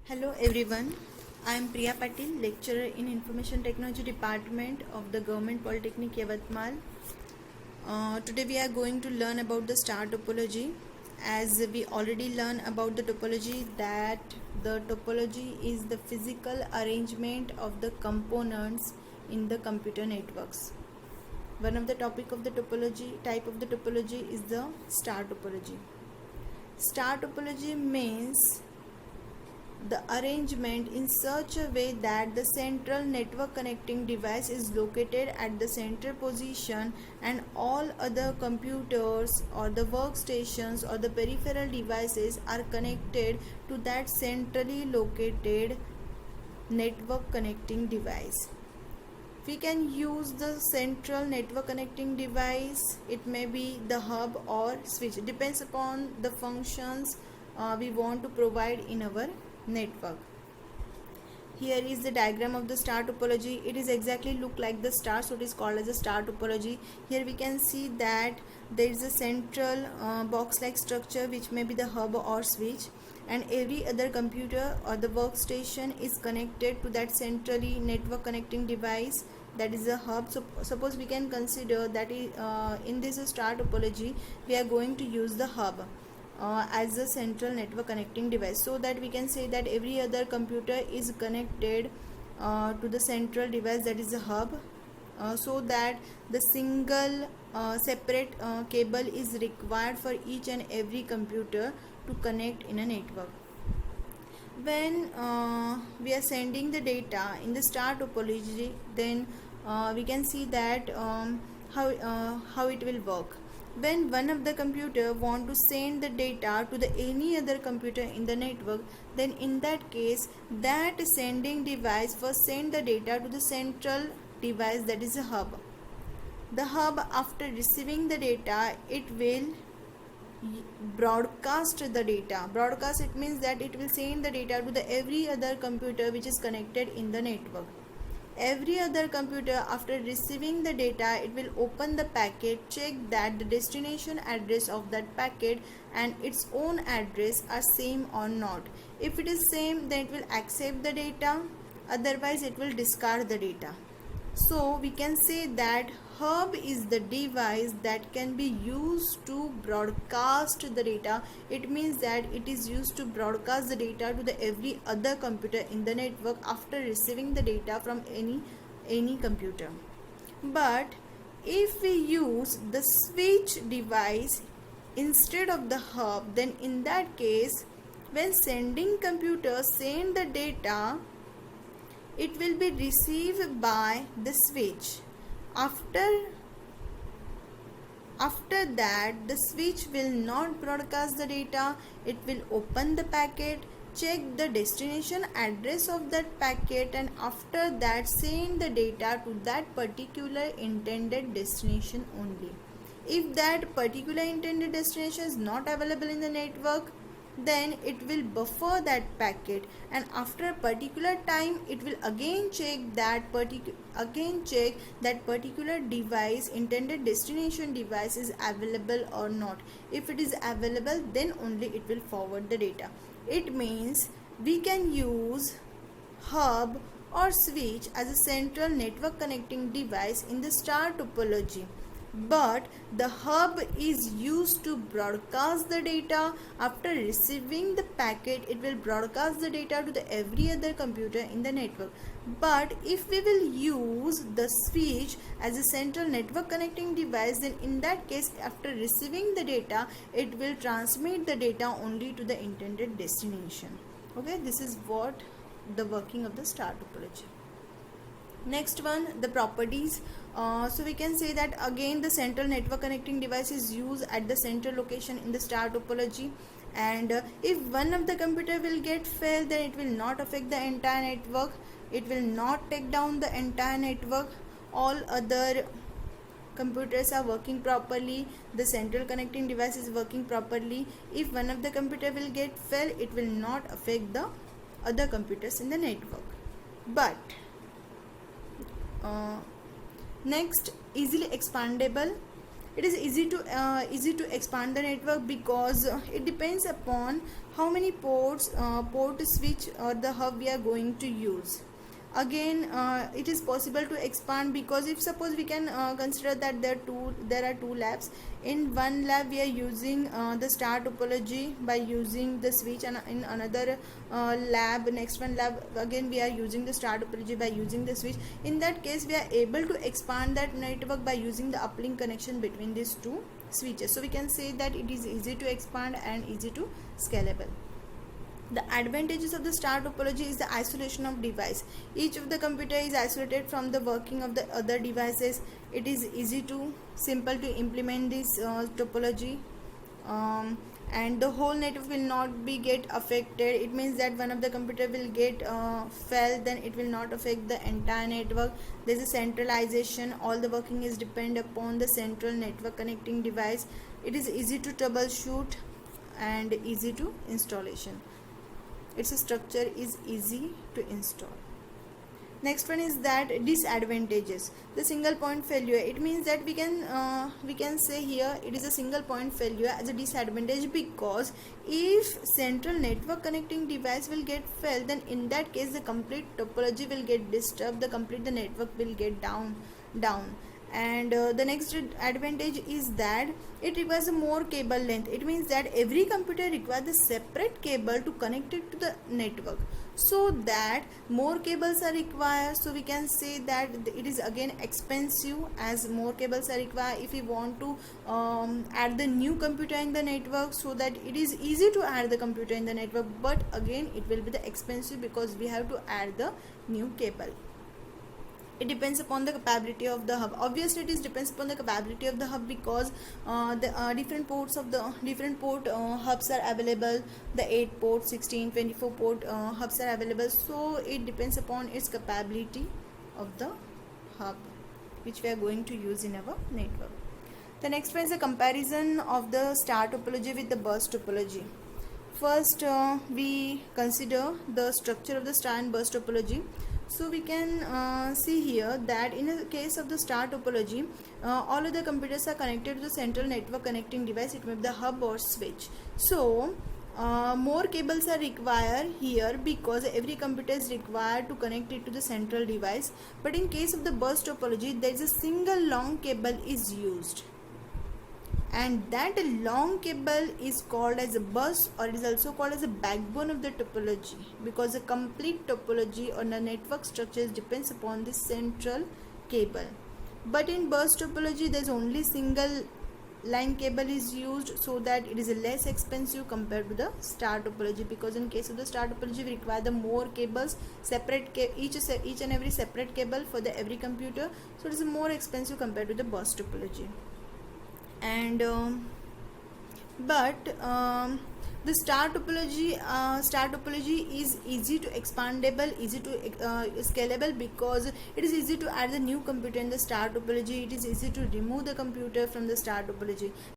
Hello everyone, I am Priya Patil, lecturer in Information Technology Department of the Government Polytechnic Yavatmal. Today we are going to learn about the star topology. As we already learned about the topology, that the topology is the physical arrangement of the components in the computer networks. One of the type of the topology is the star topology. Star topology means the arrangement in such a way that the central network connecting device is located at the central position and all other computers or the workstations or the peripheral devices are connected to that centrally located network connecting device. We can use the central network connecting device. It may be the hub or switch. It depends upon the functions we want to provide in our network. Here is the diagram of the star topology. It is exactly look like the star, so it is called as a star topology. Here we can see that there is a central box like structure which may be the hub or switch, and every other computer or the workstation is connected to that centrally network connecting device, that is a hub. So suppose we can consider that in this star topology we are going to use the hub as a central network connecting device, so that we can say that every other computer is connected to the central device, that is a hub, so that the single separate cable is required for each and every computer to connect in a network. When we are sending the data in the star topology, then we can see that how it will work. When one of the computer want to send the data to the any other computer in the network, then in that case that sending device first send the data to the central device, that is a hub. The hub, after receiving the data, it will broadcast the data. Broadcast, it means that it will send the data to the every other computer which is connected in the network. Every other computer, after receiving the data, it will open the packet, check that the destination address of that packet and its own address are same or not. If it is same, then it will accept the data, otherwise it will discard the data. So we can say that hub is the device that can be used to broadcast the data. It means that it is used to broadcast the data to the every other computer in the network after receiving the data from any computer. But if we use the switch device instead of the hub, then in that case, when sending computer send the data, it will be received by the switch. After that, the switch will not broadcast the data. It will open the packet, check the destination address of that packet, and after that send the data to that particular intended destination only. If that particular intended destination is not available in the network, then it will buffer that packet, and after a particular time it will again check that particular device, intended destination device, is available or not. If it is available, then only it will forward the data. It means we can use hub or switch as a central network connecting device in the star topology, but the hub is used to broadcast the data. After receiving the packet, it will broadcast the data to the every other computer in the network. But if we will use the switch as a central network connecting device, then in that case, after receiving the data, it will transmit the data only to the intended destination. Okay, this is what the working of the star topology. Next one, the properties. So we can say that again the central network connecting device is used at the central location in the star topology, and if one of the computer will get failed, then it will not affect the entire network. It will not take down the entire network. All other computers are working properly. The central connecting device is working properly. If one of the computer will get failed, it will not affect the other computers in the network. But next, easily expandable. It is easy to expand the network because it depends upon how many port switch or the hub we are going to use. Again, it is possible to expand because if suppose we can consider that there are two labs. In one lab we are using the star topology by using the switch, and in another next one lab again we are using the star topology by using the switch. In that case we are able to expand that network by using the uplink connection between these two switches. So we can say that it is easy to expand and easy to scalable. The advantages of the star topology is the isolation of device. Each of the computer is isolated from the working of the other devices. It is simple to implement this topology, and the whole network will not be get affected. It means that one of the computer will get fell, then it will not affect the entire network. There is a centralization. All the working is depend upon the central network connecting device. It is easy to troubleshoot and easy to installation. Its structure is easy to install. Next one is that disadvantages. The single point failure. It means that we can say here it is a single point failure as a disadvantage, because if central network connecting device will get failed, then in that case the complete topology will get disturbed. The network will get down. And the next advantage is that it requires a more cable length. It means that every computer requires a separate cable to connect it to the network, so that more cables are required. So we can say that it is again expensive, as more cables are required if we want to add the new computer in the network. So that it is easy to add the computer in the network, but again it will be the expensive because we have to add the new cable. It depends upon the capability of the hub. Obviously it depends upon the capability of the hub, because the different port hubs are available. The 8 port, 16, 24 port hubs are available. So it depends upon its capability of the hub which we are going to use in our network. The next one is a comparison of the star topology with the bus topology. First we consider the structure of the star and bus topology. So we can see here that in the case of the star topology, all of the computers are connected to the central network connecting device. It may be the hub or switch. So more cables are required here because every computer is required to connect it to the central device. But in case of the bus topology, there is a single long cable is used, and that long cable is called as a bus, or it is also called as a backbone of the topology, because the complete topology or the network structures depends upon this central cable. But in bus topology there is only single line cable is used, so that it is less expensive compared to the star topology, because in case of the star topology we require the more cables, each and every separate cable for the every computer, so it is more expensive compared to the bus topology. And the star topology is easy to expandable, easy to scalable, because it is easy to add the new computer in the star topology. It is easy to remove the computer from the star topology.